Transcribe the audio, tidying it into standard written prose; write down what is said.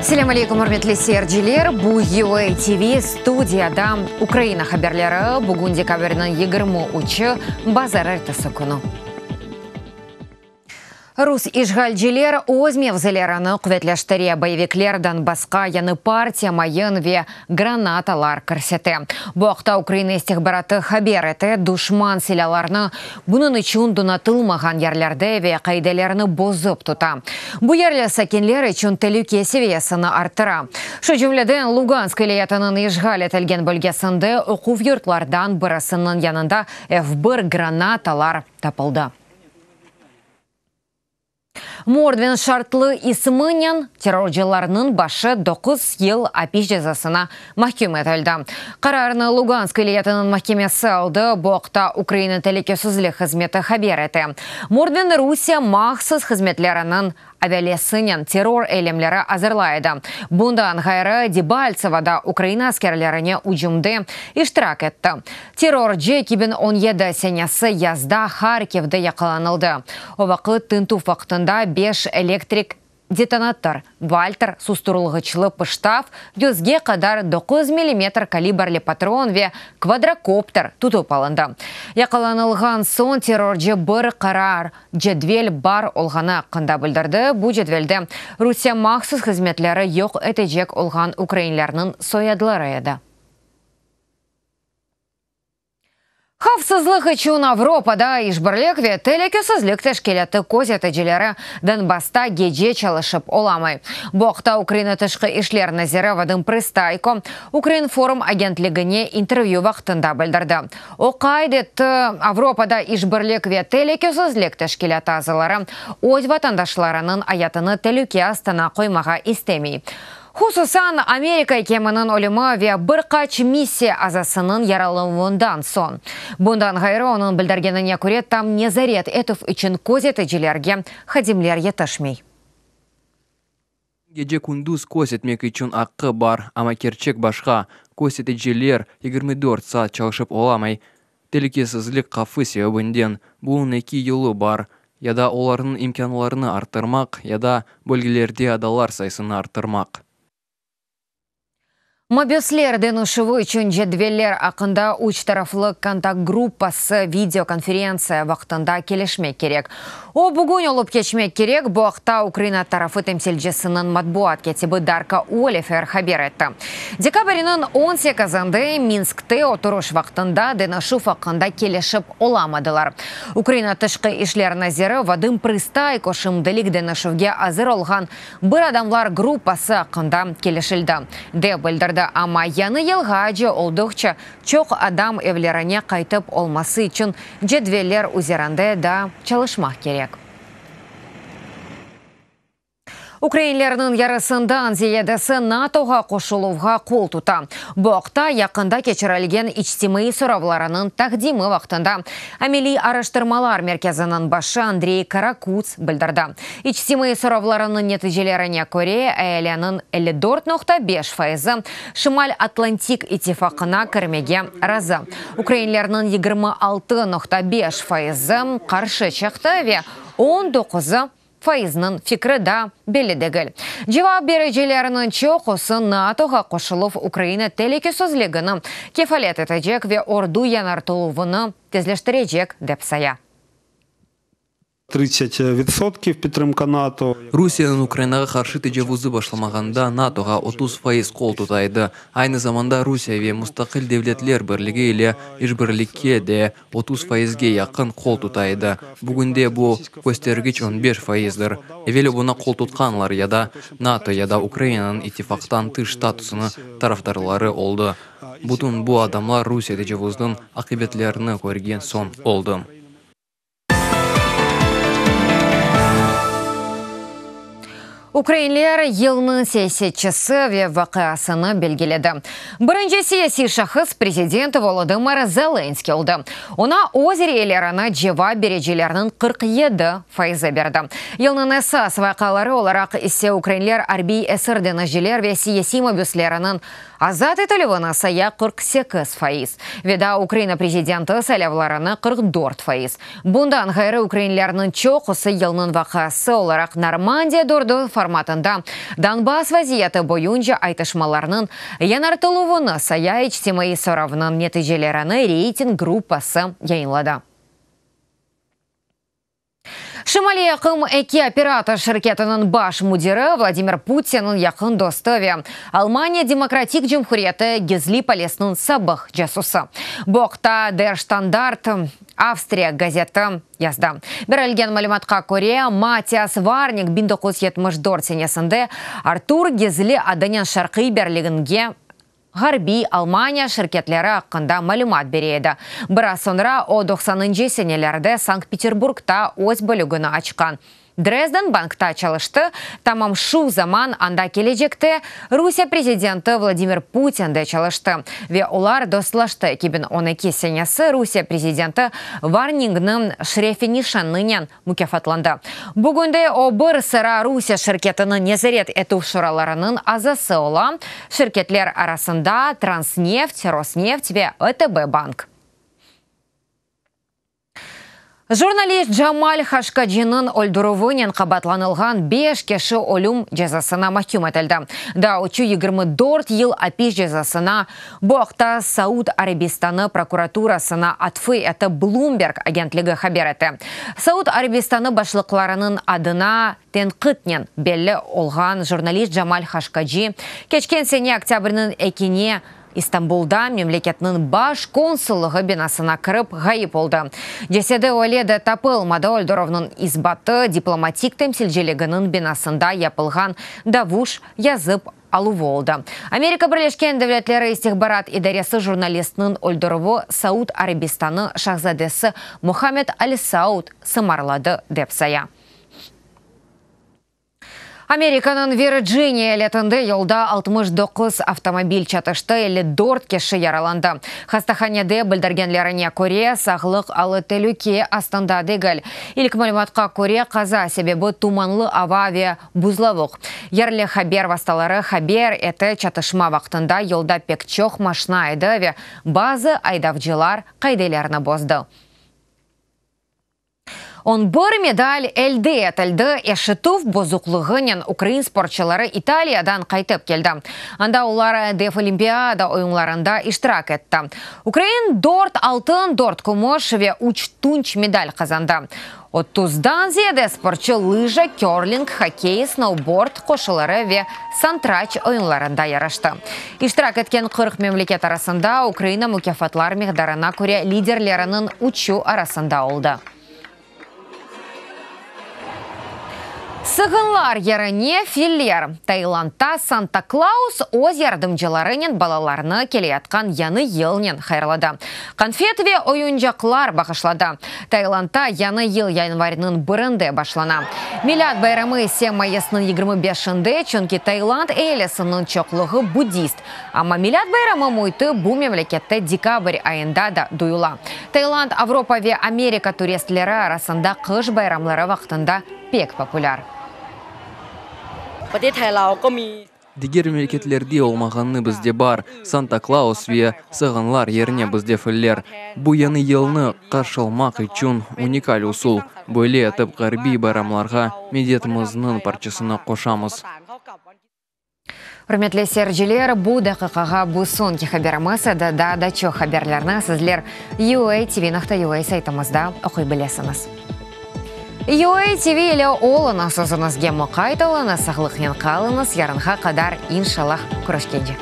Ассаламу алейкум, урматтуу серджилер. Бу UA TV студияда Украина хабарлары бүгүн декабрдын 23-чы базар эртеси күнү. Рус ишгалчылар өз мевзелерін кuvvetleştiriye боевиклерден басқа яны партия майын ве гранаталар көрсетті. Бұқта Украина истихбараты хабер еті душман силаларны бұнын үшін дунатылмаған ерлерді ве қайделеріні бозып тұта. Бұ ерлі сәкенлер үшін тәліке севиясыны арттыра. Шу жүмледен Луганск илиятының ишгал етілген бөлгесінде оқу йортлардан бірісінің янында F1 гранаталар тапылды. Мордвен шартлы исмынен террорчыларның башы 9 ел апиш жазасына махкем етілді. Қарарыны Луганск илиятының махкемесі алды, бұқта Украина телекөсізлік қызметі хабер еті. Мордвен Русия мақсыз қызметлерінің авиалесінен террор әлемлері азырлайды. Бұндан ғайры Дебальцевада Украина аскерлеріне ұжымды иштирак етті. Террор 2017 сенесі язда Харкивді яқыланылды. О вақыт тынту вақытында 5 электрик детонатор Вальтер сустырылғычлы пыштав, жүзге қадар 9 мм калибрлі патрон ве квадрокоптер тұтып алынды. Яқаланылған сон терроржы бір қарар жедвел бар олғаны қында білдірді. Бұл жедвелді Русия мақсыз қызметлері йоқ әтежек олған украинлерінің соядылары еді. Хавсызлық үшін Авропада ишбірлік ве телекөсізлік тәшкелеті көз етежелері Донбаста геже чалышып оламай. Бұқта Украина тышқы ишлер назиры вадым пристайко Украин форум агентлігіне интервью вақтында білдірді. Оқайдетті Авропада ишбірлік ве телекөсізлік тәшкелеті азылары өз ватандашларының аятыны телеке астана қоймаға істемей. Хусусан Америка кемінің олымы ве бір қач миссия азасының яралуындан сон. Бұндан ғайры оның білдіргеніне көре там не зарет етіп үшін көзетежілерге хадимлер етішмей. Геже күндіз көзетмек үшін ақы бар, ама керчек башқа көзетежілер 24 саат чалышып оламай. Телекесізлік қафы себебінден бұның 2 елі бар. Яда олардың имканларыны арттырмақ, яда бөлгелерде адалар сайсыны арттырмақ. Мобиуслерден ұшывы үшін жедвелер ақында үш тарафлы контакт группасы видеоконференция вақтында келешмек керек. О бүгін олып кечмек керек, бұқта Украина тарафы темселжесінің матбуат кетебі Дарка Олифер хабер етті. Декабрінің 18-інде Минскте отырыш вақтында денашу вақында келешіп оламадылар. Украина тышқы ишлер назиры вадым пристай кошымдылік денашуге азыр олған бір адамлар группасы ақында келешілді. Де білдірді. Ама яны елғаджы олдықча чоқ адам евлеріне қайтып олмасы үшін жедвелер үзерінде да çalışmaq керек. Украинлерінің ярысындан зиедесі НАТОға қошылуға қол тұта. Бұқта яқында кечірілген ичтимai сұравларының тақдимы вақтында Амели араштырмалар мерkezінің башы Андрей Каракуц білдірді. Ичтимai сұравларының нәтижелеріне көре әйелінің 54.5% Шымал Атлантик итифақына кірмеге разы. Украинлерінің 26.5% қаршы шықты ве 19% файызның фикрі да беледегіл. Жауап бережелерінің чоқысы НАТОға қошылып Украина телекөсізлігінің кефалет етежек ве орду янартылуыны тезлештірежек деп сая. 30% підтримка НАТО. Русияның Украинаға қаршы тежевузы башламағанда НАТОға 30% қол тұтайды. Айны заманда Русия ве мұстақил девлетлер бірлігі еле ишбірлікке де 30%ге яқын қол тұтайды. Бүгінде бұл көстергіч 15%-дір. Евелі бұна қол тұтқанлар яда НАТО яда Украинаның итифақтан тыш статусыны тарафдарлары олды. Бұтын бұл адамлар Русия тежевуздың ақибетлеріні көрген сон олды. Украинлер елның саясатчысы ве вақиасыны белгіледі. Бірінші саяси шахыс президенті Володимир Зеленский олды. Она өз елеріні жауап бережелерінің 47% берді. Елның əsas вақалары оларақ есе Украинлер арби әсірдені желер ве саяси мобиуслерінің азат етілігіні сая 48%. Веда Украина президенті сәлевларыны 44%. Бұндан ғайры Украинлерінің чоқысы елның вақасы оларақ Нормандия дұрды форматында Донбасс вазияты бойынша айтышмаларының янартылуыны сая ичтимai соравының нәтижелеріні рейтинг группасы яйынлады. Шимали якын эки оператор шirketinin баш мудиры Владимир Путин'ın якын достове Алмания Демократик Жумхурияты Гизли Полес'нın сабық жасусы. Боқта Der Standard Австрия газеті язды. Берілген малиматқа көре Матиас Варник 1974 сенесінде Артур Гизли адынен шарқи берлігінге Гарби Алмания шirketlері ақында малымат береді. Біраз сонра о 90-нчы сенелерде Санкт-Петербургта өз бөлігіні ачқан. Дрезден банкта çalıştı. Tamam şu zaman анда келечекте Rusya президенті Владимир Путин'де çalıştı. Ve олар достлашты 2012 senesi Rusya президенті Варнинг'нın шрефи nişanlıyla mükafatlandı. Bugünde o bir sıra Rusya şirketinin nezaret etу şuralarının azası olan şirketler arasında Transneft, Rosneft ve ÖTB Bank. Журналист Джамаль Хашкаджинын өлдіруінен қабатланылған 5 кеші өлім жазасына махкум етілді. Да, учу 24 ел апиш жазасына боқта Сауд Арабистаны прокуратурасына атфы әті Bloomberg агентлігі хабер еті. Сауд Арабистаны башлықларының адына тенқытнен белі олған журналист Джамаль Хашкаджи кечкен сене октябрінің экине İstanbul'da memleketinin baş konsulluğu binasına kırıp gayip oldu. Cesedi öyle tapılmadı öldürüvünün izbatı diplomatik temsilciliginin binasında yapılgan davuş yazıp alıvı oldu. Amerika Birleşken Devletleri İstihbarat İdaresi jurnalistinin öldürüvü Saud Arabistanı şahzadesi Muhammed Ali Saud sımarladı depsaya. Американың Virginia әлетінде елда 69 автомобиль чатышты 54 кеші яраланды. Хастаханеде білдіргенлеріне көре сағылық алы тәлуке астында дегіл. Илік мәліматқа көре қаза себебі туманлы авиа бұзлавық. Ерлі хабер васталары хабер әті чатышма вақтында елда пек чоқ машина айды ве базы айдавчылар қайделеріні бозды. Он бір медаль әлді етілді әшітув бозуқлығынен Украин спортчылары Италиядан қайтып келді. Анда олар Деф Олимпиада ойынларында иштирак етті. Украин 4 алтын, 4 күміш ве 3 тунч медаль қазанды. 30-дан зиеде спортчы лыжа, керлинг, хоккей, сноуборд қошылары ве сантрач ойынларында ярашты. Иштирак еткен 40 мемлекет арасында Украина мүкафатлар миғдарына көре лидерлерінің учу арасында олды. Сығынлар еріне филлер. Таиландта Санта-Клаус өз ярдымчыларының балаларны келе атқан яны елнен хайырлады. Конфет ве ойынжақлар бағышлады. Таиландта яны ел январының бірінде башлана. Милад байрамы 7 майысының 25-інде, чөнки Таиланд елесінің чоқлығы буддист. Ама Милад байрамы мойты бұл мемлекетті декабрь айында да дуйла. Таиланд, Авропа ве Америка туристлері арасында қыш байрамлары вақтында пек популяр. Дигер мемлекетлерде олмағаны бізде бар. Санта-Клаус ве сығынлар еріне бізде філлер. Бұ яны елні қаршылмақ үшін уникаль усул. Бөле әтіп ғарби байрамларға медетімізінің парчасына қошамыз. Құрметлі серджілер, бұл дақиқаға бұл сонки хаберіміз да дачо хаберлерні сізлер UA TV-нақта UA сайтымызда оқи білесіңіз. UA TV елі олына сөзіңізге мұқайтылыны, сағылықнен қалыңыз, ярынға қадар иншаллах көрішкенде.